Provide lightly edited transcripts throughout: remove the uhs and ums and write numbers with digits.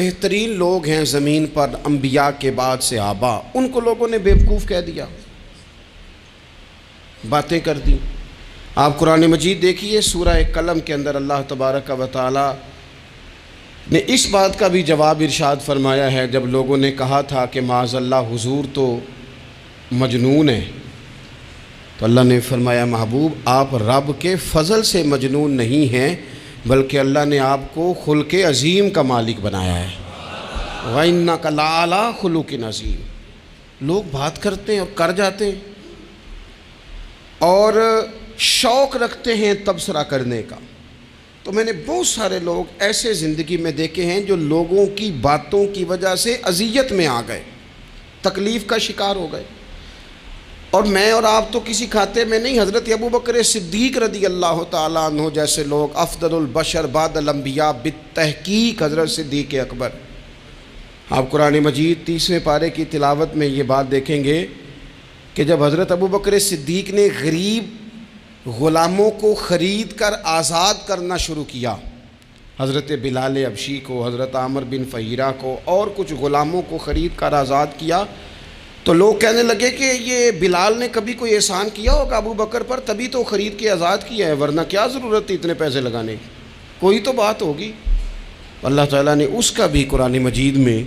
بہترین لوگ ہیں زمین پر انبیاء کے بعد صحابہ، ان کو لوگوں نے بیوقوف کہہ دیا، باتیں کر دی۔ آپ قرآن مجید دیکھیے سورہ قلم کے اندر اللہ تبارک و تعالی نے اس بات کا بھی جواب ارشاد فرمایا ہے جب لوگوں نے کہا تھا کہ معاذ اللہ حضور تو مجنون ہے، تو اللہ نے فرمایا محبوب آپ رب کے فضل سے مجنون نہیں ہیں بلکہ اللہ نے آپ کو خلق عظیم کا مالک بنایا ہے۔ وَإِنَّكَ لَعَلَىٰ خُلُقٍ عَظِيمٍ۔ لوگ بات کرتے ہیں اور کر جاتے ہیں اور شوق رکھتے ہیں تبصرہ کرنے کا۔ تو میں نے بہت سارے لوگ ایسے زندگی میں دیکھے ہیں جو لوگوں کی باتوں کی وجہ سے اذیت میں آ گئے، تکلیف کا شکار ہو گئے۔ اور میں اور آپ تو کسی کھاتے میں نہیں، حضرت ابوبکر صدیق رضی اللہ تعالیٰ عنہ جیسے لوگ، افضل البشر بعد الانبیاء بالتحقیق حضرت صدیق اکبر۔ آپ قرآن مجید 30ویں پارے کی تلاوت میں یہ بات دیکھیں گے کہ جب حضرت ابوبکر صدیق نے غریب غلاموں کو خرید کر آزاد کرنا شروع کیا، حضرت بلال حبشی کو، حضرت عامر بن فہیرہ کو اور کچھ غلاموں کو خرید کر آزاد کیا، تو لوگ کہنے لگے کہ یہ بلال نے کبھی کوئی احسان کیا ہوگا ابو بکر پر، تبھی تو خرید کے آزاد کیا ہے، ورنہ کیا ضرورت تھی اتنے پیسے لگانے کی، کوئی تو بات ہوگی۔ اللہ تعالیٰ نے اس کا بھی قرآن مجید میں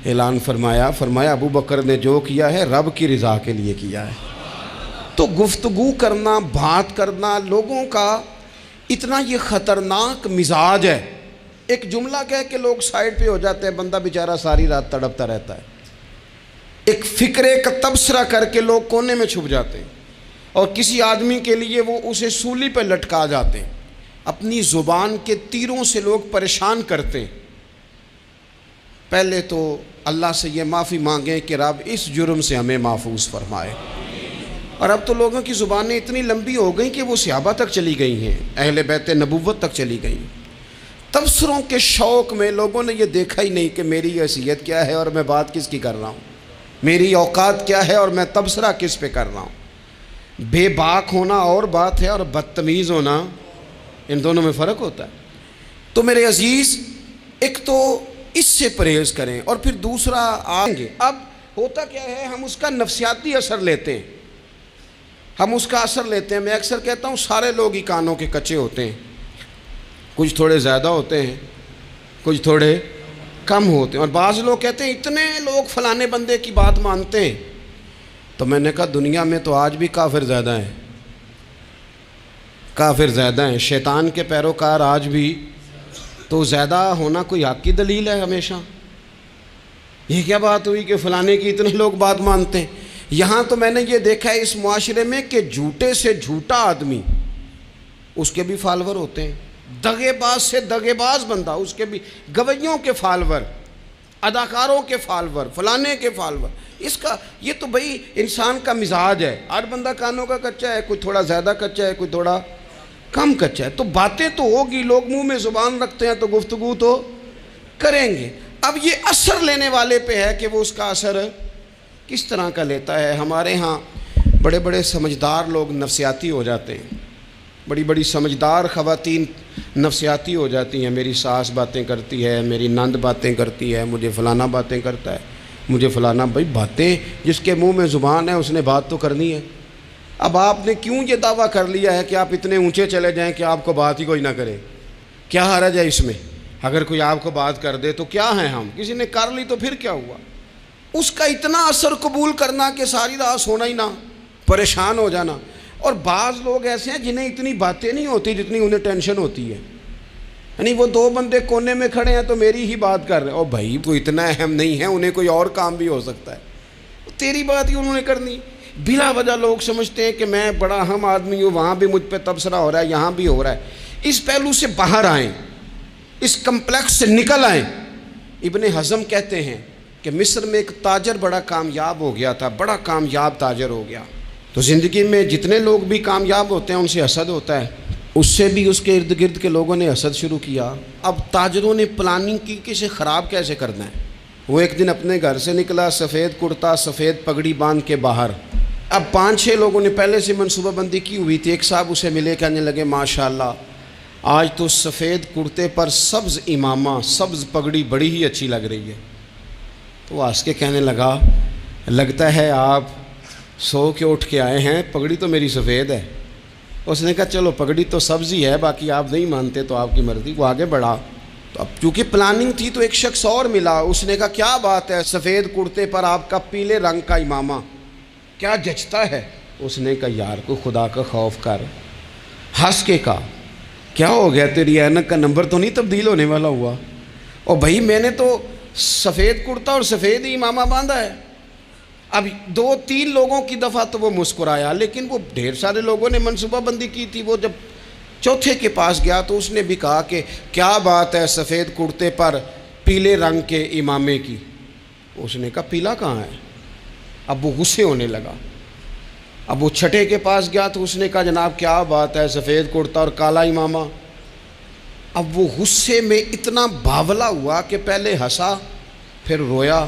اعلان فرمایا ابو بکر نے جو کیا ہے رب کی رضا کے لیے کیا ہے۔ تو گفتگو کرنا، بات کرنا لوگوں کا اتنا یہ خطرناک مزاج ہے، ایک جملہ کہہ کے لوگ سائڈ پہ ہو جاتے ہیں، بندہ بیچارہ ساری رات تڑپتا رہتا ہے، ایک فکرے کا تبصرہ کر کے لوگ کونے میں چھپ جاتے ہیں، اور کسی آدمی کے لیے وہ اسے سولی پہ لٹکا جاتے ہیں، اپنی زبان کے تیروں سے لوگ پریشان کرتے ہیں۔ پہلے تو اللہ سے یہ معافی مانگیں کہ رب اس جرم سے ہمیں محفوظ فرمائے۔ اور اب تو لوگوں کی زبانیں اتنی لمبی ہو گئیں کہ وہ صحابہ تک چلی گئی ہیں، اہل بیت نبوت تک چلی گئی ہیں۔ تبصروں کے شوق میں لوگوں نے یہ دیکھا ہی نہیں کہ میری حیثیت کیا ہے اور میں بات کس کی کر رہا ہوں، میری اوقات کیا ہے اور میں تبصرہ کس پہ کر رہا ہوں۔ بے باک ہونا اور بات ہے اور بدتمیز ہونا، ان دونوں میں فرق ہوتا ہے۔ تو میرے عزیز، ایک تو اس سے پرہیز کریں اور پھر دوسرا آئیں گے۔ اب ہوتا کیا ہے، ہم اس کا نفسیاتی اثر لیتے ہیں، ہم اس کا اثر لیتے ہیں۔ میں اکثر کہتا ہوں سارے لوگ ہی کانوں کے کچے ہوتے ہیں، کچھ تھوڑے زیادہ ہوتے ہیں، کچھ تھوڑے کم ہوتے ہیں، اور بعض لوگ کہتے ہیں اتنے لوگ فلانے بندے کی بات مانتے ہیں۔ تو میں نے کہا دنیا میں تو آج بھی کافر زیادہ ہیں، کافر زیادہ ہیں، شیطان کے پیروکار آج بھی، تو زیادہ ہونا کوئی حق کی دلیل ہے ہمیشہ؟ یہ کیا بات ہوئی کہ فلانے کی اتنے لوگ بات مانتے ہیں؟ یہاں تو میں نے یہ دیکھا ہے اس معاشرے میں کہ جھوٹے سے جھوٹا آدمی، اس کے بھی فالوور ہوتے ہیں، دغے باز سے دغے باز بندہ، اس کے بھی گویوں کے فالوور، اداکاروں کے فالوور، فلانے کے فالوور۔ اس کا یہ تو بھئی انسان کا مزاج ہے، ہر بندہ کانوں کا کچا ہے، کوئی تھوڑا زیادہ کچا ہے، کوئی تھوڑا کم کچا ہے۔ تو باتیں تو ہوگی، لوگ منہ میں زبان رکھتے ہیں تو گفتگو تو کریں گے۔ اب یہ اثر لینے والے پہ ہے کہ وہ اس کا اثر کس طرح کا لیتا ہے۔ ہمارے ہاں بڑے بڑے سمجھدار لوگ نفسیاتی ہو جاتے ہیں، بڑی بڑی سمجھدار خواتین نفسیاتی ہو جاتی ہیں، میری ساس باتیں کرتی ہے، میری نند باتیں کرتی ہے، مجھے فلانا باتیں کرتا ہے، مجھے فلانا۔ بھائی باتیں، جس کے منہ میں زبان ہے اس نے بات تو کرنی ہے۔ اب آپ نے کیوں یہ دعویٰ کر لیا ہے کہ آپ اتنے اونچے چلے جائیں کہ آپ کو بات ہی کوئی نہ کرے؟ کیا حرج ہے اس میں؟ اگر کوئی آپ کو بات کر دے تو کیا ہیں ہم، کسی نے کر لی تو پھر کیا ہوا؟ اس کا اتنا اثر قبول کرنا کہ ساری رات سونا ہی نہ، پریشان ہو جانا۔ اور بعض لوگ ایسے ہیں جنہیں اتنی باتیں نہیں ہوتی جتنی انہیں ٹینشن ہوتی ہے، یعنی وہ دو بندے کونے میں کھڑے ہیں تو میری ہی بات کر رہے ہیں، اور بھائی کوئی اتنا اہم نہیں ہے، انہیں کوئی اور کام بھی ہو سکتا ہے، تیری بات ہی انہوں نے کرنی۔ بلا وجہ لوگ سمجھتے ہیں کہ میں بڑا اہم آدمی ہوں، وہاں بھی مجھ پہ تبصرہ ہو رہا ہے، یہاں بھی ہو رہا ہے۔ اس پہلو سے باہر آئیں، اس کمپلیکس سے نکل آئیں۔ ابن حزم کہتے ہیں کہ مصر میں ایک تاجر بڑا کامیاب ہو گیا تھا، بڑا کامیاب تاجر ہو گیا۔ تو زندگی میں جتنے لوگ بھی کامیاب ہوتے ہیں ان سے حسد ہوتا ہے، اس سے بھی اس کے ارد گرد کے لوگوں نے حسد شروع کیا۔ اب تاجروں نے پلاننگ کی کہ اسے خراب کیسے کرنا ہے۔ وہ ایک دن اپنے گھر سے نکلا، سفید کرتا سفید پگڑی باندھ کے باہر۔ اب 5-6 لوگوں نے پہلے سے منصوبہ بندی کی ہوئی تھی۔ ایک صاحب اسے ملے، کہنے لگے ماشاءاللہ آج تو سفید کرتے پر سبز امامہ سبز پگڑی بڑی ہی اچھی لگ رہی ہے۔ تو وہ ہنس کے کہنے لگا لگتا ہے آپ سو کے اٹھ کے آئے ہیں، پگڑی تو میری سفید ہے۔ اس نے کہا چلو پگڑی تو سبز ہی ہے، باقی آپ نہیں مانتے تو آپ کی مرضی۔ وہ آگے بڑھا تو اب چونکہ پلاننگ تھی تو ایک شخص اور ملا، اس نے کہا کیا بات ہے سفید کرتے پر آپ کا پیلے رنگ کا امامہ کیا جچتا ہے؟ اس نے کہا یار کو خدا کا خوف کر۔ ہنس کے کہا کیا ہو گیا تیری اینک کا نمبر تو نہیں تبدیل ہونے والا ہوا؟ اور بھائی میں نے تو سفید کرتا اور سفید ہی امامہ باندھا ہے۔ اب 2-3 لوگوں کی دفعہ تو وہ مسکرایا، لیکن وہ ڈھیر سارے لوگوں نے منصوبہ بندی کی تھی۔ وہ جب چوتھے کے پاس گیا تو اس نے بھی کہا کہ کیا بات ہے سفید کرتے پر پیلے رنگ کے امامے کی؟ اس نے کہا پیلا کہاں ہے؟ اب وہ غصے ہونے لگا۔ اب وہ چھٹے کے پاس گیا تو اس نے کہا جناب کیا بات ہے سفید کرتا اور کالا امامہ؟ اب وہ غصے میں اتنا باولا ہوا کہ پہلے ہنسا پھر رویا،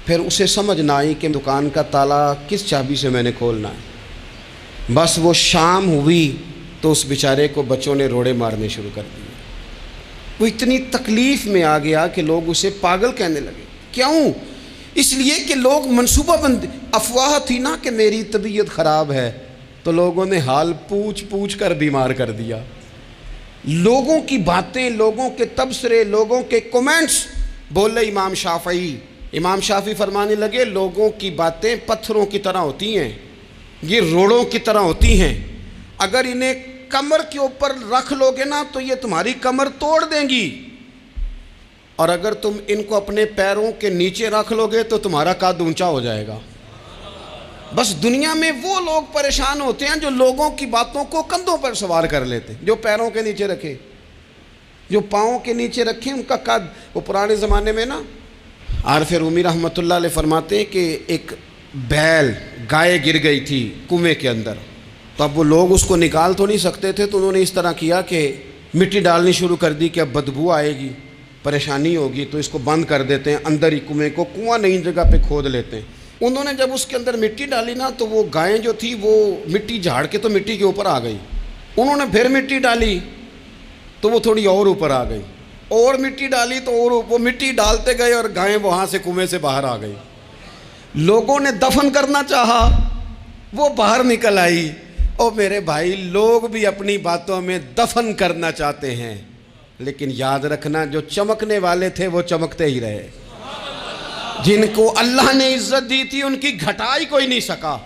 پھر اسے سمجھ نہ آئی کہ دکان کا تالا کس چابی سے میں نے کھولنا ہے۔ بس وہ شام ہوئی تو اس بیچارے کو بچوں نے روڑے مارنے شروع کر دیے۔ وہ اتنی تکلیف میں آ گیا کہ لوگ اسے پاگل کہنے لگے۔ کیوں؟ اس لیے کہ لوگ منصوبہ بندی، افواہ تھی نا کہ میری طبیعت خراب ہے، تو لوگوں نے حال پوچھ پوچھ کر بیمار کر دیا۔ لوگوں کی باتیں، لوگوں کے تبصرے، لوگوں کے کومنٹس بولے امام شافعی۔ امام شافعی فرمانے لگے لوگوں کی باتیں پتھروں کی طرح ہوتی ہیں، یہ روڑوں کی طرح ہوتی ہیں، اگر انہیں کمر کے اوپر رکھ لو گے نا تو یہ تمہاری کمر توڑ دیں گی، اور اگر تم ان کو اپنے پیروں کے نیچے رکھ لو گے تو تمہارا قد اونچا ہو جائے گا۔ بس دنیا میں وہ لوگ پریشان ہوتے ہیں جو لوگوں کی باتوں کو کندھوں پر سوار کر لیتے ہیں، جو پیروں کے نیچے رکھے، جو پاؤں کے نیچے رکھے ان کا قد۔ وہ پرانے زمانے میں نا عارف رومی رحمۃ اللہ علیہ فرماتے ہیں کہ ایک بیل گائے گر گئی تھی کنویں کے اندر، تو اب وہ لوگ اس کو نکال تو نہیں سکتے تھے، تو انہوں نے اس طرح کیا کہ مٹی ڈالنی شروع کر دی کہ اب بدبو آئے گی، پریشانی ہوگی، تو اس کو بند کر دیتے ہیں اندر ہی کنویں کو، کنواں نئی جگہ پہ کھود لیتے ہیں۔ انہوں نے جب اس کے اندر مٹی ڈالی نا تو وہ گائیں جو تھی وہ مٹی جھاڑ کے تو مٹی کے اوپر آ گئی، انہوں نے پھر مٹی ڈالی تو وہ تھوڑی اور اوپر آ گئی، اور مٹی ڈالی تو اور وہ مٹی ڈالتے گئے اور گائیں وہاں سے کنویں سے باہر آ گئی۔ لوگوں نے دفن کرنا چاہا، وہ باہر نکل آئی۔ اور میرے بھائی لوگ بھی اپنی باتوں میں دفن کرنا چاہتے ہیں، لیکن یاد رکھنا جو چمکنے والے تھے وہ چمکتے ہی رہے، جن کو اللہ نے عزت دی تھی ان کی گھٹائی کوئی نہیں سکا۔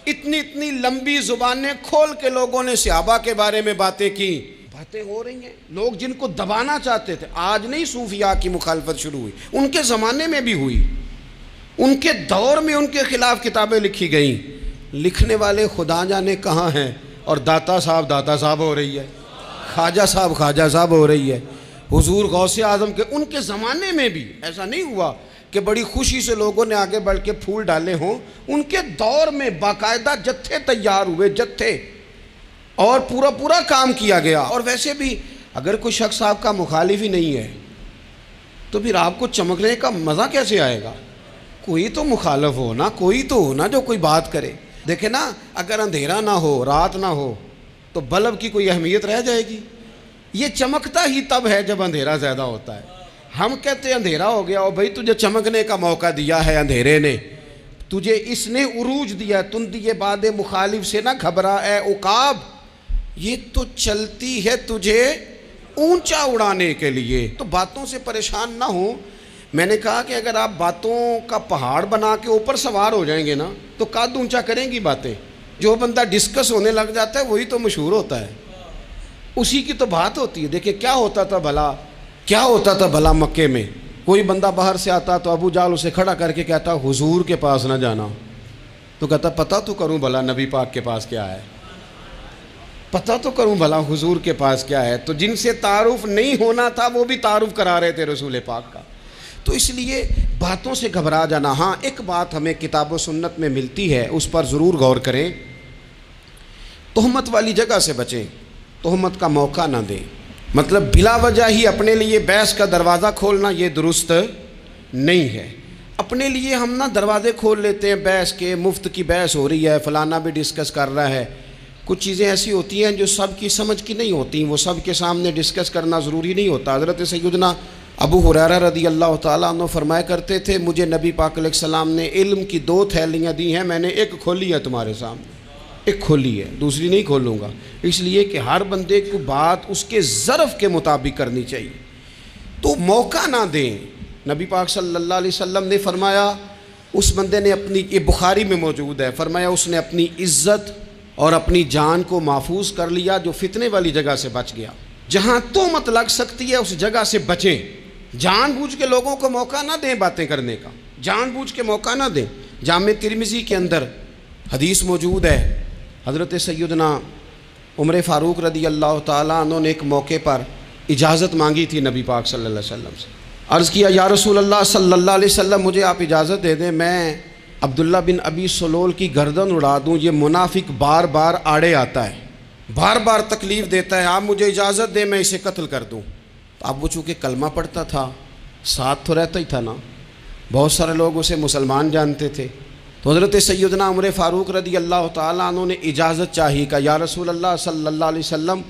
اتنی اتنی لمبی زبانیں کھول کے لوگوں نے صحابہ کے بارے میں باتیں کی، باتیں ہو رہی ہیں۔ لوگ جن کو دبانا چاہتے تھے، آج نہیں صوفیاء کی مخالفت شروع ہوئی، ان کے زمانے میں بھی ہوئی، ان کے دور میں ان کے خلاف کتابیں لکھی گئیں، لکھنے والے خدا جانے کہاں ہیں، اور داتا صاحب ہو رہی ہے، خواجہ صاحب ہو رہی ہے۔ حضور غوث اعظم کے ان کے زمانے میں بھی ایسا نہیں ہوا کہ بڑی خوشی سے لوگوں نے آگے بڑھ کے پھول ڈالے ہوں، ان کے دور میں باقاعدہ جتھے تیار ہوئے، جتھے، اور پورا کام کیا گیا۔ اور ویسے بھی اگر کوئی شخص آپ کا مخالف ہی نہیں ہے تو پھر آپ کو چمکنے کا مزہ کیسے آئے گا؟ کوئی تو مخالف ہو نا، کوئی تو ہو نا جو کوئی بات کرے۔ دیکھیں نا، اگر اندھیرا نہ ہو، رات نہ ہو تو بلب کی کوئی اہمیت رہ جائے گی؟ یہ چمکتا ہی تب ہے جب اندھیرا زیادہ ہوتا ہے۔ ہم کہتے ہیں اندھیرا ہو گیا، اور بھائی تجھے چمکنے کا موقع دیا ہے اندھیرے نے، تجھے اس نے عروج دیا، تندی باد مخالف سے نہ گھبرا اے عقاب، یہ تو چلتی ہے تجھے اونچا اڑانے کے لیے۔ تو باتوں سے پریشان نہ ہو۔ میں نے کہا کہ اگر آپ باتوں کا پہاڑ بنا کے اوپر سوار ہو جائیں گے نا تو قد اونچا کریں گی باتیں۔ جو بندہ ڈسکس ہونے لگ جاتا ہے وہی تو مشہور ہوتا ہے، اسی کی تو بات ہوتی ہے۔ دیکھیں کیا ہوتا تھا بھلا مکے میں، کوئی بندہ باہر سے آتا تو ابو جال اسے کھڑا کر کے کہتا حضور کے پاس نہ جانا، تو کہتا پتہ تو کروں بھلا نبی پاک کے پاس کیا ہے، پتہ تو کروں بھلا حضور کے پاس کیا ہے۔ تو جن سے تعارف نہیں ہونا تھا وہ بھی تعارف کرا رہے تھے رسول پاک کا۔ تو اس لیے باتوں سے گھبرا جانا۔ ہاں ایک بات ہمیں کتاب و سنت میں ملتی ہے، اس پر ضرور غور کریں، تہمت والی جگہ سے بچیں، تہمت کا موقع نہ دیں۔ مطلب بلا وجہ ہی اپنے لیے بحث کا دروازہ کھولنا یہ درست نہیں ہے۔ اپنے لیے ہم نہ دروازے کھول لیتے ہیں بحث کے، مفت کی بحث ہو رہی ہے، فلانا بھی ڈسکس کر رہا ہے، کچھ چیزیں ایسی ہوتی ہیں جو سب کی سمجھ کی نہیں ہوتی، وہ سب کے سامنے ڈسکس کرنا ضروری نہیں ہوتا۔ حضرت سیدنا ابو ہریرہ رضی اللہ تعالیٰ عنہ فرمایا کرتے تھے، مجھے نبی پاک علیہ السلام نے علم کی 2 تھیلیاں دی ہیں، میں نے ایک کھولی ہے تمہارے سامنے، ایک کھولی ہے، دوسری نہیں کھولوں گا، اس لیے کہ ہر بندے کو بات اس کے ظرف کے مطابق کرنی چاہیے، تو موقع نہ دیں۔ نبی پاک صلی اللہ علیہ وسلم نے فرمایا اس بندے نے اپنی، یہ بخاری میں موجود ہے، فرمایا اس نے اپنی عزت اور اپنی جان کو محفوظ کر لیا جو فتنے والی جگہ سے بچ گیا۔ جہاں تہمت لگ سکتی ہے اس جگہ سے بچیں، جان بوجھ کے لوگوں کو موقع نہ دیں باتیں کرنے کا، جان بوجھ کے موقع نہ دیں۔ جامع ترمذی کے اندر حدیث موجود ہے، حضرت سیدنا عمر فاروق رضی اللہ تعالیٰ عنہ نے ایک موقع پر اجازت مانگی تھی نبی پاک صلی اللہ علیہ وسلم سے، عرض کیا یا رسول اللہ صلی اللہ علیہ وسلم مجھے آپ اجازت دے دیں، میں عبداللہ بن ابی سلول کی گردن اڑا دوں، یہ منافق بار بار آڑے آتا ہے، بار بار تکلیف دیتا ہے، آپ مجھے اجازت دیں میں اسے قتل کر دوں۔ تو اب وہ چونکہ کلمہ پڑھتا تھا، ساتھ تو رہتا ہی تھا نا، بہت سارے لوگ اسے مسلمان جانتے تھے، تو حضرت سیدنا عمر فاروق رضی اللہ تعالیٰ عنہ نے اجازت چاہی، کہ یا رسول اللہ صلی اللہ علیہ وسلم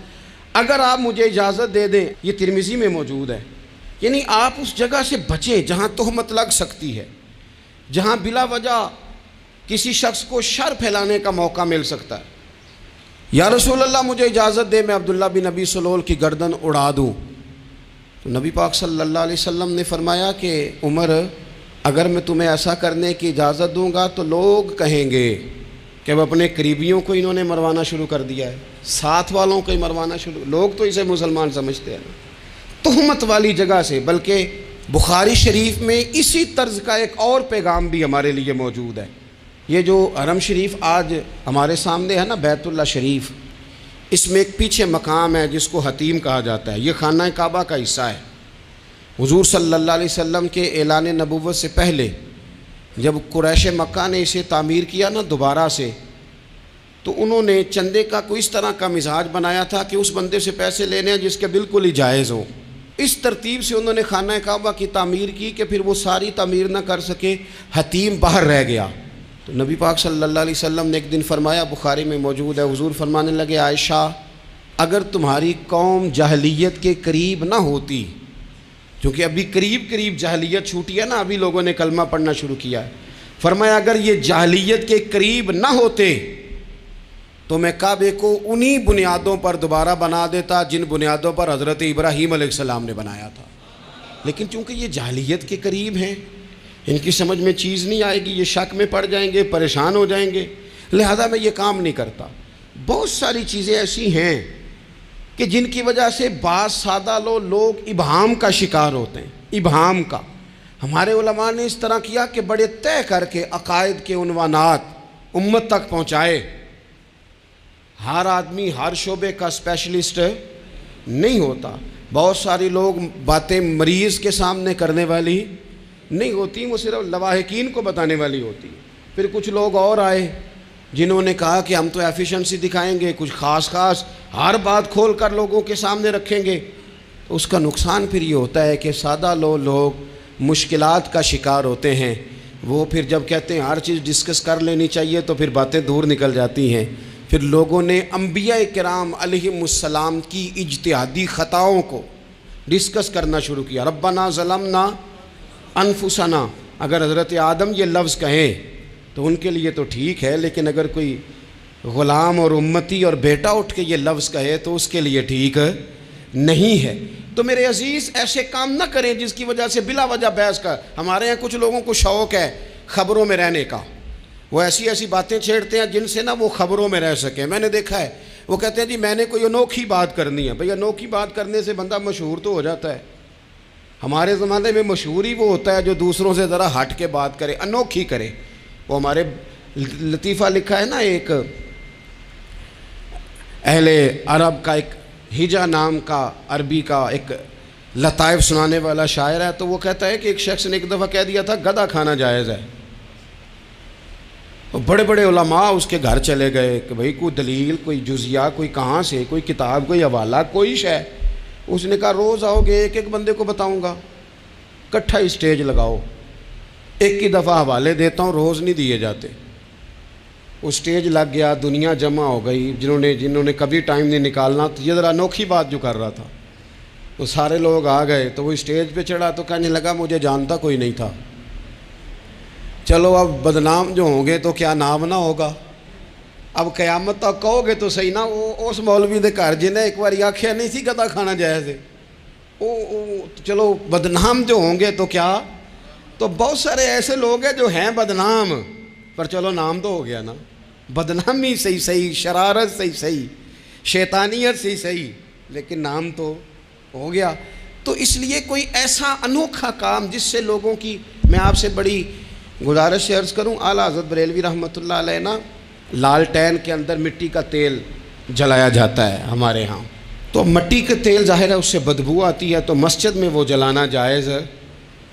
اگر آپ مجھے اجازت دے دیں، یہ ترمذی میں موجود ہے، یعنی آپ اس جگہ سے بچیں جہاں تہمت لگ سکتی ہے، جہاں بلا وجہ کسی شخص کو شر پھیلانے کا موقع مل سکتا ہے۔ یا رسول اللہ مجھے اجازت دے میں عبداللہ بن ابی سلول کی گردن اڑا دوں، تو نبی پاک صلی اللہ علیہ وسلم نے فرمایا کہ عمر اگر میں تمہیں ایسا کرنے کی اجازت دوں گا تو لوگ کہیں گے کہ وہ اپنے قریبیوں کو انہوں نے مروانا شروع کر دیا ہے، ساتھ والوں کو ہی مروانا شروع، لوگ تو اسے مسلمان سمجھتے ہیں تہمت والی جگہ سے۔ بلکہ بخاری شریف میں اسی طرز کا ایک اور پیغام بھی ہمارے لیے موجود ہے۔ یہ جو حرم شریف آج ہمارے سامنے ہے نا، بیت اللہ شریف، اس میں ایک پیچھے مقام ہے جس کو حتیم کہا جاتا ہے، یہ خانہ کعبہ کا حصہ ہے۔ حضور صلی اللہ علیہ وسلم کے اعلان نبوت سے پہلے جب قریش مکہ نے اسے تعمیر کیا نا دوبارہ سے، تو انہوں نے چندے کا کوئی اس طرح کا مزاج بنایا تھا کہ اس بندے سے پیسے لینے ہیں جس کے بالکل ہی جائز ہو۔ اس ترتیب سے انہوں نے خانہ کعبہ کی تعمیر کی کہ پھر وہ ساری تعمیر نہ کر سکے، حتیم باہر رہ گیا۔ تو نبی پاک صلی اللہ علیہ وسلم نے ایک دن فرمایا، بخاری میں موجود ہے، حضور فرمانے لگے عائشہ اگر تمہاری قوم جاہلیت کے قریب نہ ہوتی، کیونکہ ابھی قریب جاہلیت چھوٹی ہے نا، ابھی لوگوں نے کلمہ پڑھنا شروع کیا ہے، فرمایا اگر یہ جاہلیت کے قریب نہ ہوتے تو میں کعبے کو انہی بنیادوں پر دوبارہ بنا دیتا جن بنیادوں پر حضرت ابراہیم علیہ السلام نے بنایا تھا، لیکن چونکہ یہ جاہلیت کے قریب ہیں، ان کی سمجھ میں چیز نہیں آئے گی، یہ شک میں پڑ جائیں گے، پریشان ہو جائیں گے، لہذا میں یہ کام نہیں کرتا۔ بہت ساری چیزیں ایسی ہیں کہ جن کی وجہ سے بعض سادہ لوگ ابہام کا شکار ہوتے ہیں، ابہام کا۔ ہمارے علماء نے اس طرح کیا کہ بڑے طے کر کے عقائد کے عنوانات امت تک پہنچائے۔ ہر آدمی ہر شعبے کا اسپیشلسٹ نہیں ہوتا، بہت سارے لوگ باتیں مریض کے سامنے کرنے والی نہیں ہوتی، وہ صرف لواحقین کو بتانے والی ہوتی۔ پھر کچھ لوگ اور آئے جنہوں نے کہا کہ ہم تو ایفیشنسی دکھائیں گے، کچھ خاص ہر بات کھول کر لوگوں کے سامنے رکھیں گے، تو اس کا نقصان پھر یہ ہوتا ہے کہ سادہ لوگ مشکلات کا شکار ہوتے ہیں۔ وہ پھر جب کہتے ہیں ہر چیز ڈسکس کر لینی چاہیے تو پھر باتیں دور نکل جاتی ہیں۔ پھر لوگوں نے انبیاء کرام علیہم السلام کی اجتہادی خطاؤں کو ڈسکس کرنا شروع کیا۔ ربنا ظلمنا انفسنا، اگر حضرت آدم یہ لفظ کہیں تو ان کے لیے تو ٹھیک ہے، لیکن اگر کوئی غلام اور امتی اور بیٹا اٹھ کے یہ لفظ کہے تو اس کے لیے ٹھیک نہیں ہے۔ تو میرے عزیز ایسے کام نہ کریں جس کی وجہ سے بلا وجہ بحث کا۔ ہمارے ہاں کچھ لوگوں کو شوق ہے خبروں میں رہنے کا، وہ ایسی باتیں چھیڑتے ہیں جن سے نہ وہ خبروں میں رہ سکیں۔ میں نے دیکھا ہے وہ کہتے ہیں جی میں نے کوئی انوکھی بات کرنی ہے۔ بھئی انوکھی بات کرنے سے بندہ مشہور تو ہو جاتا ہے۔ ہمارے زمانے میں مشہور ہی وہ ہوتا ہے جو دوسروں سے ذرا ہٹ کے بات کرے، انوکھی کرے۔ وہ ہمارے لطیفہ لکھا ہے نا، ایک اہل عرب کا ایک ہجا نام کا عربی کا ایک لطائف سنانے والا شاعر ہے، تو وہ کہتا ہے کہ ایک شخص نے ایک دفعہ کہہ دیا تھا گدھا کھانا جائز ہے۔ بڑے بڑے علماء اس کے گھر چلے گئے کہ بھئی کوئی دلیل، کوئی جزیہ، کوئی کہاں سے، کوئی کتاب، کوئی حوالہ، کوئی شے۔ اس نے کہا روز آؤ گے ایک ایک بندے کو بتاؤں گا، کٹھا اسٹیج لگاؤ، ایک ہی دفعہ حوالے دیتا ہوں، روز نہیں دیے جاتے۔ وہ اسٹیج لگ گیا، دنیا جمع ہو گئی، جنہوں نے کبھی ٹائم نہیں نکالنا، تو یہ ذرا انوکھی بات جو کر رہا تھا، وہ سارے لوگ آ گئے، تو وہ اسٹیج پہ چڑھا تو کہنے لگا مجھے جانتا کوئی نہیں تھا، چلو اب بدنام جو ہوں گے تو کیا نام نہ ہوگا، اب قیامت تک کہو گے تو صحیح نا، وہ اس مولوی دے گھر جنہیں ایک بار آکھیا نہیں سی گدا کھانا جائز ہے، چلو بدنام جو ہوں گے تو کیا، تو بہت سارے ایسے لوگ ہیں جو ہیں بدنام، پر چلو نام تو ہو گیا نا، بدنامی صحیح، شرارت صحیح، شیطانیت صحیح، لیکن نام تو ہو گیا۔ تو اس لیے کوئی ایسا انوکھا کام جس سے لوگوں کی، میں آپ سے بڑی گزارش سے عرض کروں، اعلیٰ حضرت بریلوی رحمۃ اللہ علیہ نا، لالٹین کے اندر مٹی کا تیل جلایا جاتا ہے ہمارے ہاں، تو مٹی کا تیل ظاہر ہے اس سے بدبو آتی ہے، تو مسجد میں وہ جلانا جائز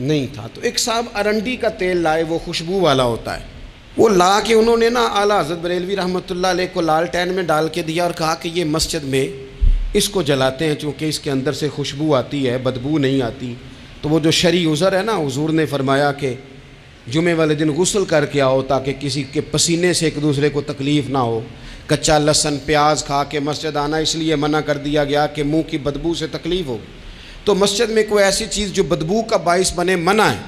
نہیں تھا۔ تو ایک صاحب ارنڈی کا تیل لائے، وہ خوشبو والا ہوتا ہے، وہ لا کے انہوں نے نا اعلیٰ حضرت بریلوی رحمۃ اللہ علیہ کو لالٹین میں ڈال کے دیا اور کہا کہ یہ مسجد میں اس کو جلاتے ہیں چونکہ اس کے اندر سے خوشبو آتی ہے، بدبو نہیں آتی۔ تو وہ جو شرعی عذر ہے نا، حضور نے فرمایا کہ جمعے والے دن غسل کر کے آؤ تاکہ کسی کے پسینے سے ایک دوسرے کو تکلیف نہ ہو، کچا لہسن پیاز کھا کے مسجد آنا اس لیے منع کر دیا گیا کہ منہ کی بدبو سے تکلیف ہو، تو مسجد میں کوئی ایسی چیز جو بدبو کا باعث بنے منع ہے۔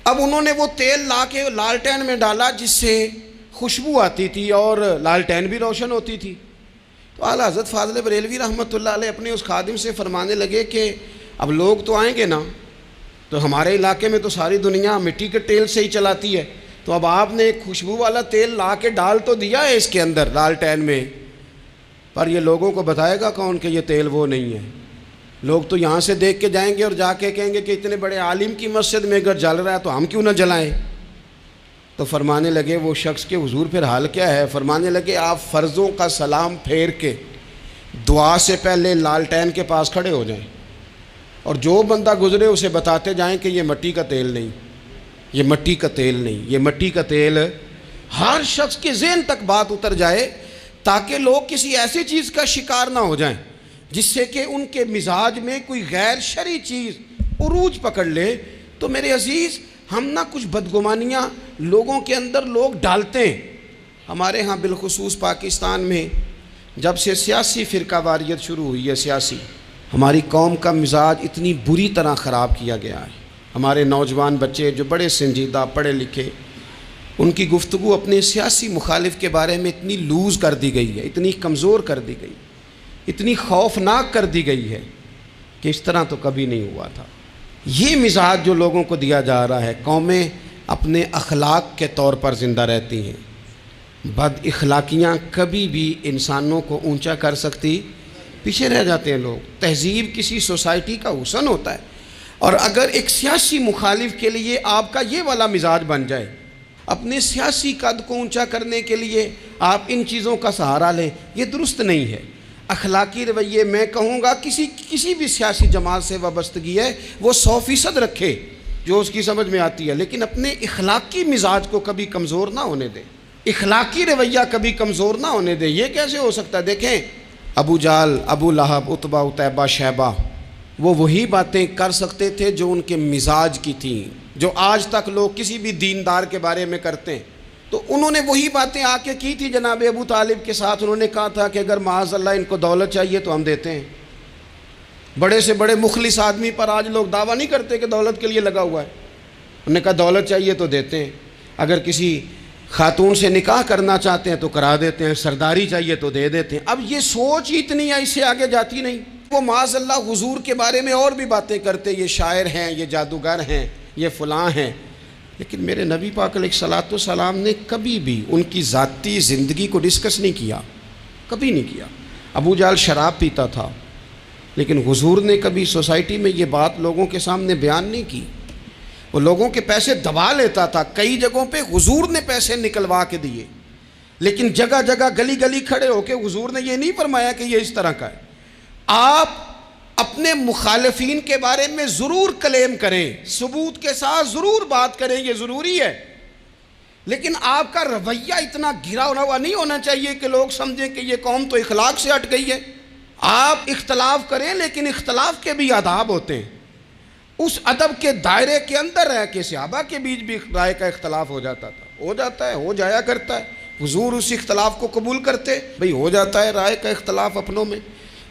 اب انہوں نے وہ تیل لا کے لالٹین میں ڈالا جس سے خوشبو آتی تھی اور لالٹین بھی روشن ہوتی تھی۔ تو اعلیٰ حضرت فاضل بریلوی رحمۃ اللہ علیہ اپنے اس خادم سے فرمانے لگے کہ اب لوگ تو آئیں گے نا، تو ہمارے علاقے میں تو ساری دنیا مٹی کے تیل سے ہی چلاتی ہے، تو اب آپ نے ایک خوشبو والا تیل لا کے ڈال تو دیا ہے اس کے اندر لالٹین میں، پر یہ لوگوں کو بتائے گا کون کہ یہ تیل وہ نہیں ہے؟ لوگ تو یہاں سے دیکھ کے جائیں گے اور جا کے کہیں گے کہ اتنے بڑے عالم کی مسجد میں اگر جل رہا ہے تو ہم کیوں نہ جلائیں؟ تو فرمانے لگے وہ شخص کے حضور پھر حال کیا ہے؟ فرمانے لگے آپ فرضوں کا سلام پھیر کے دعا سے پہلے لالٹین کے پاس کھڑے ہو جائیں، اور جو بندہ گزرے اسے بتاتے جائیں کہ یہ مٹی کا تیل نہیں، یہ مٹی کا تیل نہیں، یہ مٹی کا تیل، ہر شخص کے ذہن تک بات اتر جائے تاکہ لوگ کسی ایسی چیز کا شکار نہ ہو جائیں جس سے کہ ان کے مزاج میں کوئی غیر شرعی چیز عروج پکڑ لے۔ تو میرے عزیز، ہم نہ کچھ بدگمانیاں لوگوں کے اندر لوگ ڈالتے ہیں۔ ہمارے ہاں بالخصوص پاکستان میں جب سے سیاسی فرقہ واریت شروع ہوئی ہے، سیاسی، ہماری قوم کا مزاج اتنی بری طرح خراب کیا گیا ہے۔ ہمارے نوجوان بچے جو بڑے سنجیدہ پڑھے لکھے، ان کی گفتگو اپنے سیاسی مخالف کے بارے میں اتنی لوز کر دی گئی ہے، اتنی کمزور کر دی گئی، اتنی خوفناک کر دی گئی ہے کہ اس طرح تو کبھی نہیں ہوا تھا۔ یہ مزاج جو لوگوں کو دیا جا رہا ہے، قومیں اپنے اخلاق کے طور پر زندہ رہتی ہیں، بد اخلاقیاں کبھی بھی انسانوں کو اونچا کر سکتی، پیچھے رہ جاتے ہیں لوگ۔ تہذیب کسی سوسائٹی کا حسن ہوتا ہے، اور اگر ایک سیاسی مخالف کے لیے آپ کا یہ والا مزاج بن جائے، اپنے سیاسی قد کو اونچا کرنے کے لیے آپ ان چیزوں کا سہارا لیں، یہ درست نہیں ہے۔ اخلاقی رویے میں کہوں گا کسی بھی سیاسی جماعت سے وابستگی ہے وہ 100% رکھے جو اس کی سمجھ میں آتی ہے، لیکن اپنے اخلاقی مزاج کو کبھی کمزور نہ ہونے دے، اخلاقی رویہ کبھی کمزور نہ ہونے دے۔ یہ کیسے ہو سکتا ہے؟ دیکھیں، ابو جہل، ابو لہب، عتبہ، عتیبہ، شیبہ، وہ وہی باتیں کر سکتے تھے جو ان کے مزاج کی تھیں، جو آج تک لوگ کسی بھی دیندار کے بارے میں کرتے ہیں۔ تو انہوں نے وہی باتیں آ کے کی تھی جناب ابو طالب کے ساتھ۔ انہوں نے کہا تھا کہ اگر معاذ اللہ ان کو دولت چاہیے تو ہم دیتے ہیں۔ بڑے سے بڑے مخلص آدمی پر آج لوگ دعویٰ نہیں کرتے کہ دولت کے لیے لگا ہوا ہے، انہوں نے کہا دولت چاہیے تو دیتے ہیں، اگر کسی خاتون سے نکاح کرنا چاہتے ہیں تو کرا دیتے ہیں، سرداری چاہیے تو دے دیتے ہیں۔ اب یہ سوچ ہی اتنی ہے، اس سے آگے جاتی نہیں۔ وہ معاذ اللہ حضور کے بارے میں اور بھی باتیں کرتے، یہ شاعر ہیں، یہ جادوگر ہیں، یہ فلاں ہیں، لیکن میرے نبی پاک علیہ الصلوۃ والسلام نے کبھی بھی ان کی ذاتی زندگی کو ڈسکس نہیں کیا، کبھی نہیں کیا۔ ابو جہل شراب پیتا تھا، لیکن حضور نے کبھی سوسائٹی میں یہ بات لوگوں کے سامنے بیان نہیں کی۔ وہ لوگوں کے پیسے دبا لیتا تھا، کئی جگہوں پہ حضور نے پیسے نکلوا کے دیے، لیکن جگہ جگہ گلی گلی کھڑے ہو کے حضور نے یہ نہیں فرمایا کہ یہ اس طرح کا ہے۔ آپ اپنے مخالفین کے بارے میں ضرور کلیم کریں، ثبوت کے ساتھ ضرور بات کریں، یہ ضروری ہے، لیکن آپ کا رویہ اتنا گھرا ہوا نہیں ہونا چاہیے کہ لوگ سمجھیں کہ یہ قوم تو اخلاق سے ہٹ گئی ہے۔ آپ اختلاف کریں، لیکن اختلاف کے بھی آداب ہوتے ہیں، اس ادب کے دائرے کے اندر رہ کے۔ صحابہ کے بیچ بھی رائے کا اختلاف ہو جاتا تھا، ہو جاتا ہے، ہو جایا کرتا ہے، حضور اس اختلاف کو قبول کرتے؟ بھئی ہو جاتا ہے رائے کا اختلاف اپنوں میں،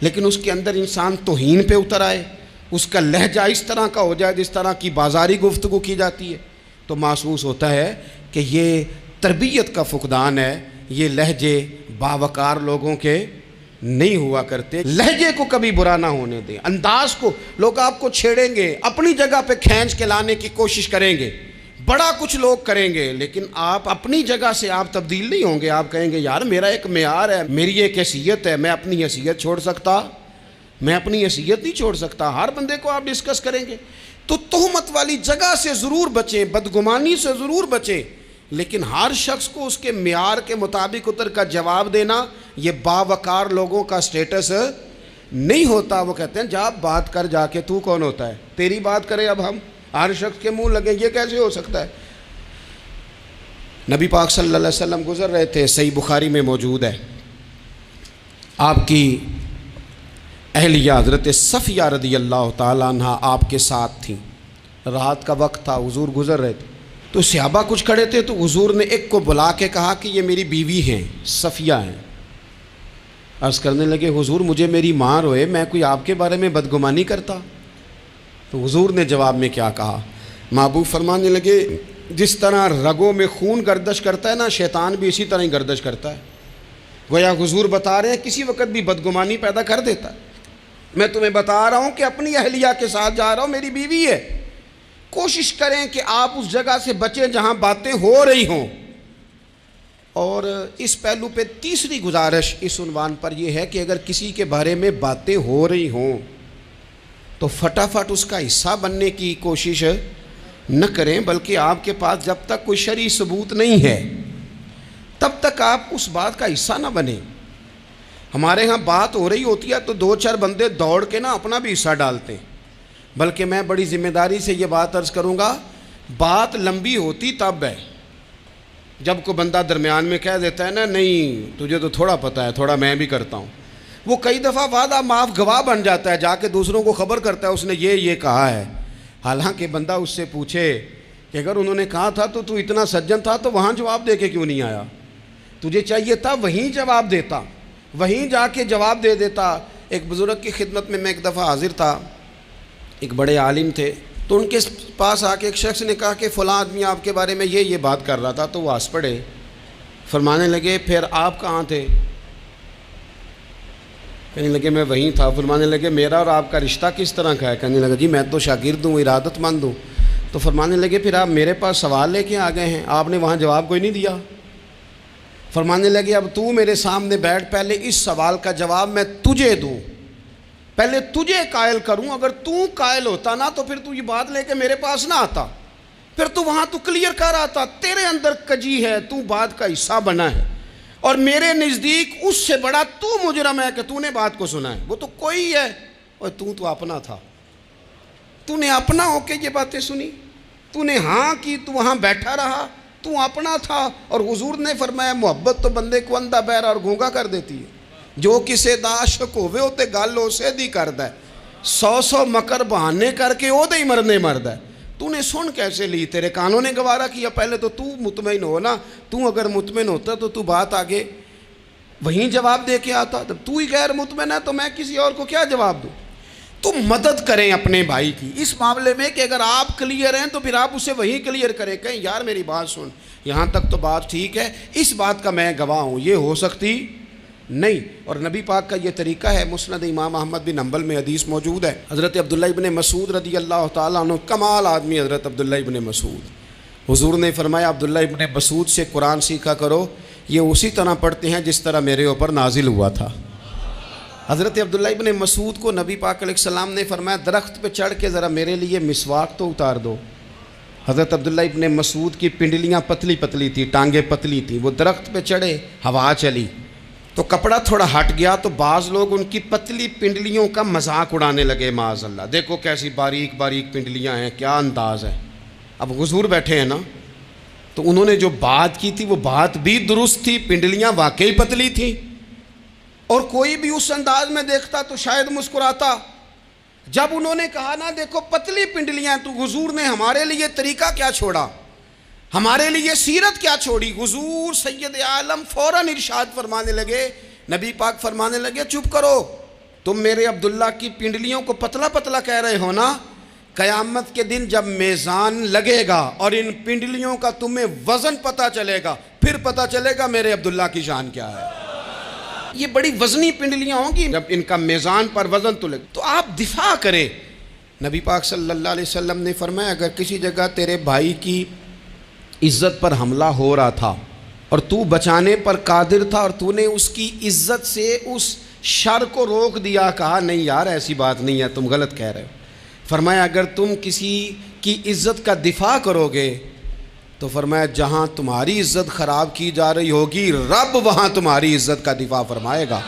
لیکن اس کے اندر انسان توہین پہ اتر آئے، اس کا لہجہ اس طرح کا ہو جائے جس طرح کی بازاری گفتگو کی جاتی ہے، تو محسوس ہوتا ہے کہ یہ تربیت کا فقدان ہے، یہ لہجے باوقار لوگوں کے نہیں ہوا کرتے۔ لہجے کو کبھی برا نہ ہونے دیں، انداز کو، لوگ آپ کو چھیڑیں گے، اپنی جگہ پہ کھینچ کے لانے کی کوشش کریں گے، بڑا کچھ لوگ کریں گے، لیکن آپ اپنی جگہ سے آپ تبدیل نہیں ہوں گے۔ آپ کہیں گے یار میرا ایک معیار ہے، میری ایک حیثیت ہے، میں اپنی حیثیت چھوڑ سکتا؟ میں اپنی حیثیت نہیں چھوڑ سکتا۔ ہر بندے کو آپ ڈسکس کریں گے تو تہمت والی جگہ سے ضرور بچیں، بدگمانی سے ضرور بچیں، لیکن ہر شخص کو اس کے معیار کے مطابق اتر کا جواب دینا یہ باوقار لوگوں کا سٹیٹس نہیں ہوتا۔ وہ کہتے ہیں جا بات کر جا کے، تو کون ہوتا ہے تیری بات کرے؟ اب ہم ہر شخص کے منہ لگیں، یہ کیسے ہو سکتا ہے؟ نبی پاک صلی اللہ علیہ وسلم گزر رہے تھے، صحیح بخاری میں موجود ہے، آپ کی اہلیہ حضرت صفیہ رضی اللہ تعالیٰ عنہ آپ کے ساتھ تھیں، رات کا وقت تھا، حضور گزر رہے تھے، تو صحابہ کچھ کھڑے تھے، تو حضور نے ایک کو بلا کے کہا کہ یہ میری بیوی ہیں، صفیہ ہیں۔ عرض کرنے لگے حضور مجھے میری ماں روئے، میں کوئی آپ کے بارے میں بدگمانی کرتا؟ تو حضور نے جواب میں کیا کہا؟ محبوب فرمانے لگے جس طرح رگوں میں خون گردش کرتا ہے نا، شیطان بھی اسی طرح ہی گردش کرتا ہے۔ گویا حضور بتا رہے ہیں کسی وقت بھی بدگمانی پیدا کر دیتا ہے۔ میں تمہیں بتا رہا ہوں کہ اپنی اہلیہ کے ساتھ جا رہا ہوں، میری بیوی ہے، کوشش کریں کہ آپ اس جگہ سے بچیں جہاں باتیں ہو رہی ہوں۔ اور اس پہلو پہ تیسری گزارش اس عنوان پر یہ ہے کہ اگر کسی کے بارے میں باتیں ہو رہی ہوں تو فٹافٹ اس کا حصہ بننے کی کوشش نہ کریں، بلکہ آپ کے پاس جب تک کوئی شرعی ثبوت نہیں ہے تب تک آپ اس بات کا حصہ نہ بنیں۔ ہمارے ہاں بات ہو رہی ہوتی ہے تو دو چار بندے دوڑ کے نا اپنا بھی حصہ ڈالتے ہیں، بلکہ میں بڑی ذمہ داری سے یہ بات عرض کروں گا، بات لمبی ہوتی تب ہے جب کوئی بندہ درمیان میں کہہ دیتا ہے نا نہیں تجھے تو تھوڑا پتہ ہے، تھوڑا میں بھی کرتا ہوں۔ وہ کئی دفعہ وعدہ معاف گواہ بن جاتا ہے، جا کے دوسروں کو خبر کرتا ہے اس نے یہ کہا ہے، حالانکہ بندہ اس سے پوچھے کہ اگر انہوں نے کہا تھا تو اتنا سجن تھا تو وہاں جواب دے کے کیوں نہیں آیا؟ تجھے چاہیے تھا وہیں جواب دیتا، وہیں جا کے جواب دے دیتا۔ ایک بزرگ کی خدمت میں ایک دفعہ حاضر تھا، ایک بڑے عالم تھے، تو ان کے پاس آ کے ایک شخص نے کہا کہ فلاں آدمی آپ کے بارے میں یہ بات کر رہا تھا، تو وہ ہنس پڑے، فرمانے لگے پھر آپ کہاں تھے؟ کہنے لگے میں وہیں تھا۔ فرمانے لگے میرا اور آپ کا رشتہ کس طرح کا ہے؟ کہنے لگا جی میں تو شاگرد ہوں، ارادت مند ہوں۔ تو فرمانے لگے پھر آپ میرے پاس سوال لے کے آ گئے ہیں، آپ نے وہاں جواب کوئی نہیں دیا۔ فرمانے لگے اب تو میرے سامنے بیٹھ، پہلے اس سوال کا جواب میں تجھے دوں، پہلے تجھے قائل کروں، اگر تو قائل ہوتا نا تو پھر تو یہ بات لے کے میرے پاس نہ آتا، پھر تو وہاں تو کلیئر کر آتا، تیرے اندر کجی ہے، تو بات کا حصہ بنا ہے، اور میرے نزدیک اس سے بڑا تو مجرم ہے کہ تو نے بات کو سنا ہے، وہ تو کوئی ہے، اور تو اپنا تھا، تو نے اپنا ہو کے یہ باتیں سنی، تو نے ہاں کی، تو وہاں بیٹھا رہا، تو اپنا تھا۔ اور حضور نے فرمایا محبت تو بندے کو اندھا بہرا اور گونگا کر دیتی ہے، جو کسے دا عاشق ہوئے ہوتے گل اسے دی کردا ہے، 100 مکر بہانے کر کے او دے ہی مرنے مرد ہے۔ تو نے سن کیسے لی؟ تیرے کانوں نے گوارا کیا؟ پہلے تو مطمئن ہو نا، تو اگر مطمئن ہوتا تو بات آگے وہیں جواب دے کے آتا، جب تو ہی غیر مطمئن ہے تو میں کسی اور کو کیا جواب دوں؟ تو مدد کریں اپنے بھائی کی اس معاملے میں کہ اگر آپ کلیئر ہیں تو پھر آپ اسے وہیں کلیئر کریں، کہیں یار میری بات سن، یہاں تک تو بات ٹھیک ہے، اس بات کا میں گواہ ہوں، یہ ہو سکتی نہیں۔ اور نبی پاک کا یہ طریقہ ہے، مسند امام احمد بن حنبل میں حدیث موجود ہے، حضرت عبداللہ ابن مسعود رضی اللہ تعالیٰ عنہ، کمال آدمی حضرت عبداللہ ابن مسعود، حضور نے فرمایا عبداللہ ابن مسعود سے قرآن سیکھا کرو، یہ اسی طرح پڑھتے ہیں جس طرح میرے اوپر نازل ہوا تھا۔ حضرت عبداللہ ابن مسعود کو نبی پاک علیہ السلام نے فرمایا درخت پہ چڑھ کے ذرا میرے لیے مسواک تو اتار دو۔ حضرت عبداللہ ابن مسعود کی پنڈلیاں پتلی پتلی تھی، ٹانگیں پتلی تھی، وہ درخت پہ چڑھے، ہوا چلی تو کپڑا تھوڑا ہٹ گیا، تو بعض لوگ ان کی پتلی پنڈلیوں کا مذاق اڑانے لگے، معاذ اللہ، دیکھو کیسی باریک باریک پنڈلیاں ہیں، کیا انداز ہے۔ اب حضور بیٹھے ہیں نا، تو انہوں نے جو بات کی تھی وہ بات بھی درست تھی، پنڈلیاں واقعی پتلی تھیں، اور کوئی بھی اس انداز میں دیکھتا تو شاید مسکراتا۔ جب انہوں نے کہا نا دیکھو پتلی پنڈلیاں، تو حضور نے ہمارے لیے طریقہ کیا چھوڑا؟ ہمارے لیے سیرت کیا چھوڑی. حضور سید عالم فوراً ارشاد فرمانے لگے, نبی پاک فرمانے لگے چپ کرو, تم میرے عبداللہ کی پنڈلیوں کو پتلا پتلا کہہ رہے ہو نا, قیامت کے دن جب میزان لگے گا اور ان پنڈلیوں کا تمہیں وزن پتہ چلے گا, پھر پتہ چلے گا میرے عبداللہ کی شان کیا ہے. یہ بڑی وزنی پنڈلیاں ہوں گی, جب ان کا میزان پر وزن تلے تو آپ دفاع کریں. نبی پاک صلی اللہ علیہ وسلم نے فرمایا اگر کسی جگہ تیرے بھائی کی عزت پر حملہ ہو رہا تھا اور تو بچانے پر قادر تھا اور تو نے اس کی عزت سے اس شر کو روک دیا, کہا نہیں یار ایسی بات نہیں ہے, تم غلط کہہ رہے ہو. فرمایا اگر تم کسی کی عزت کا دفاع کرو گے تو فرمایا جہاں تمہاری عزت خراب کی جا رہی ہوگی رب وہاں تمہاری عزت کا دفاع فرمائے گا,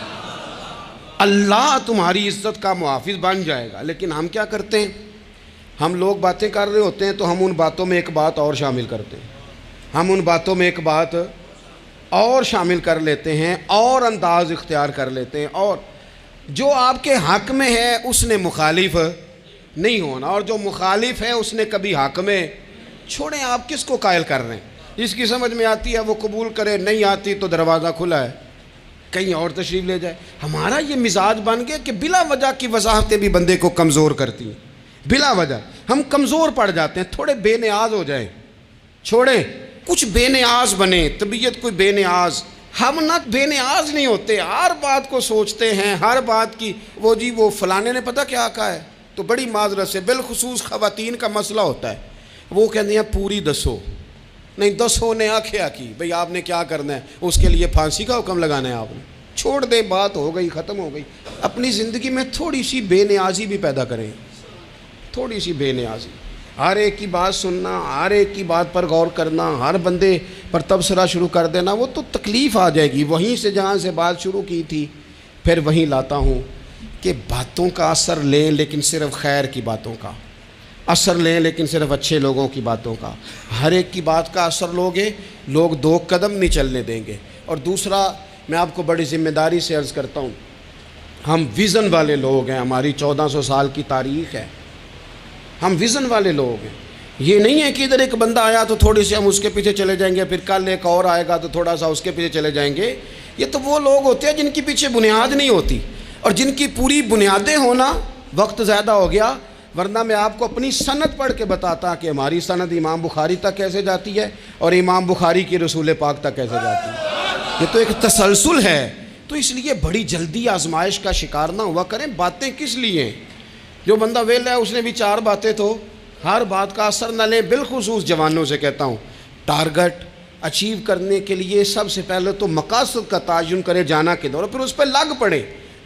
اللہ تمہاری عزت کا محافظ بن جائے گا. لیکن ہم کیا کرتے ہیں, ہم لوگ باتیں کر رہے ہوتے ہیں تو ہم ان باتوں میں ایک بات اور شامل کرتے ہیں, ہم ان باتوں میں ایک بات اور شامل کر لیتے ہیں اور انداز اختیار کر لیتے ہیں, اور جو آپ کے حق میں ہے اس نے مخالف نہیں ہونا, اور جو مخالف ہے اس نے کبھی حق میں. چھوڑیں آپ کس کو قائل کر رہے ہیں, جس کی سمجھ میں آتی ہے وہ قبول کرے, نہیں آتی تو دروازہ کھلا ہے, کہیں اور تشریف لے جائے. ہمارا یہ مزاج بن گیا کہ بلا وجہ کی وضاحتیں بھی بندے کو کمزور کرتی ہیں, بلا وجہ ہم کمزور پڑ جاتے ہیں. تھوڑے بے نیاز ہو جائیں, چھوڑیں کچھ بے نیاز بنے, طبیعت کوئی بے نیاز. ہم نہ بے نیاز نہیں ہوتے, ہر بات کو سوچتے ہیں, ہر بات کی وہ جی وہ فلانے نے پتہ کیا کہا ہے, تو بڑی معذرت سے بالخصوص خواتین کا مسئلہ ہوتا ہے, وہ کہتے ہیں پوری دسو, نہیں دسو نے آکھیا کی, بھئی آپ نے کیا کرنا ہے, اس کے لیے پھانسی کا حکم لگانا ہے آپ نے, چھوڑ دے, بات ہو گئی ختم ہو گئی. اپنی زندگی میں تھوڑی سی بے نیازی بھی پیدا کریں, تھوڑی سی بے نیازی, ہر ایک کی بات سننا, ہر ایک کی بات پر غور کرنا, ہر بندے پر تبصرہ شروع کر دینا, وہ تو تکلیف آ جائے گی. وہیں سے جہاں سے بات شروع کی تھی پھر وہیں لاتا ہوں کہ باتوں کا اثر لیں لیکن صرف خیر کی باتوں کا اثر لیں, لیکن صرف اچھے لوگوں کی باتوں کا. ہر ایک کی بات کا اثر لوگے, لوگ دو قدم نہیں چلنے دیں گے. اور دوسرا میں آپ کو بڑی ذمہ داری سے عرض کرتا ہوں, ہم ویژن والے لوگ ہیں, ہماری 1400 سال کی تاریخ ہے, ہم ویژن والے لوگ ہیں. یہ نہیں ہے کہ ادھر ایک بندہ آیا تو تھوڑی سی ہم اس کے پیچھے چلے جائیں گے, پھر کل ایک اور آئے گا تو تھوڑا سا اس کے پیچھے چلے جائیں گے. یہ تو وہ لوگ ہوتے ہیں جن کی پیچھے بنیاد نہیں ہوتی, اور جن کی پوری بنیادیں ہونا. وقت زیادہ ہو گیا, ورنہ میں آپ کو اپنی سند پڑھ کے بتاتا کہ ہماری سند امام بخاری تک کیسے جاتی ہے اور امام بخاری کی رسول پاک تک کیسے جاتی ہے. یہ تو ایک تسلسل ہے. تو اس لیے بڑی جلدی آزمائش کا شکار نہ ہوا کریں. باتیں کس لیے ہیں, جو بندہ ویلا ہے اس نے بھی 4 باتیں, تو ہر بات کا اثر نہ لیں. بالخصوص جوانوں سے کہتا ہوں, ٹارگٹ اچیو کرنے کے لیے سب سے پہلے تو مقاصد کا تعین کرے, جانا کدھر, اور پھر اس پہ لگ پڑے.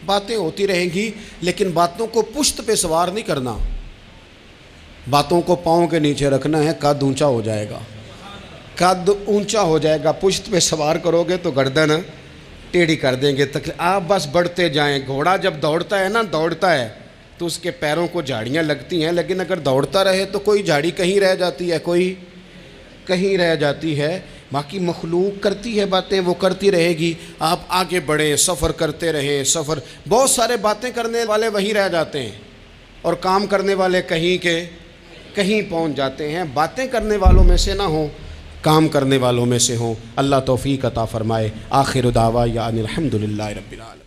باتیں ہوتی رہیں گی لیکن باتوں کو پشت پہ سوار نہیں کرنا, باتوں کو پاؤں کے نیچے رکھنا ہے. قد اونچا ہو جائے گا, قد اونچا ہو جائے گا. پشت پہ سوار کرو گے تو گردن ٹیڑھی کر دیں گے. آپ بس بڑھتے جائیں. گھوڑا جب دوڑتا ہے نا, دوڑتا ہے تو اس کے پیروں کو جھاڑیاں لگتی ہیں, لیکن اگر دوڑتا رہے تو کوئی جھاڑی کہیں رہ جاتی ہے, کوئی کہیں رہ جاتی ہے. باقی مخلوق کرتی ہے باتیں, وہ کرتی رہے گی. آپ آگے بڑھیں, سفر کرتے رہیں. سفر بہت سارے باتیں کرنے والے وہیں رہ جاتے ہیں اور کام کرنے والے کہیں کے کہیں پہنچ جاتے ہیں. باتیں کرنے والوں میں سے نہ ہوں, کام کرنے والوں میں سے ہوں. اللہ توفیق عطا فرمائے. آخر دعوانا الحمدللہ رب العالمین.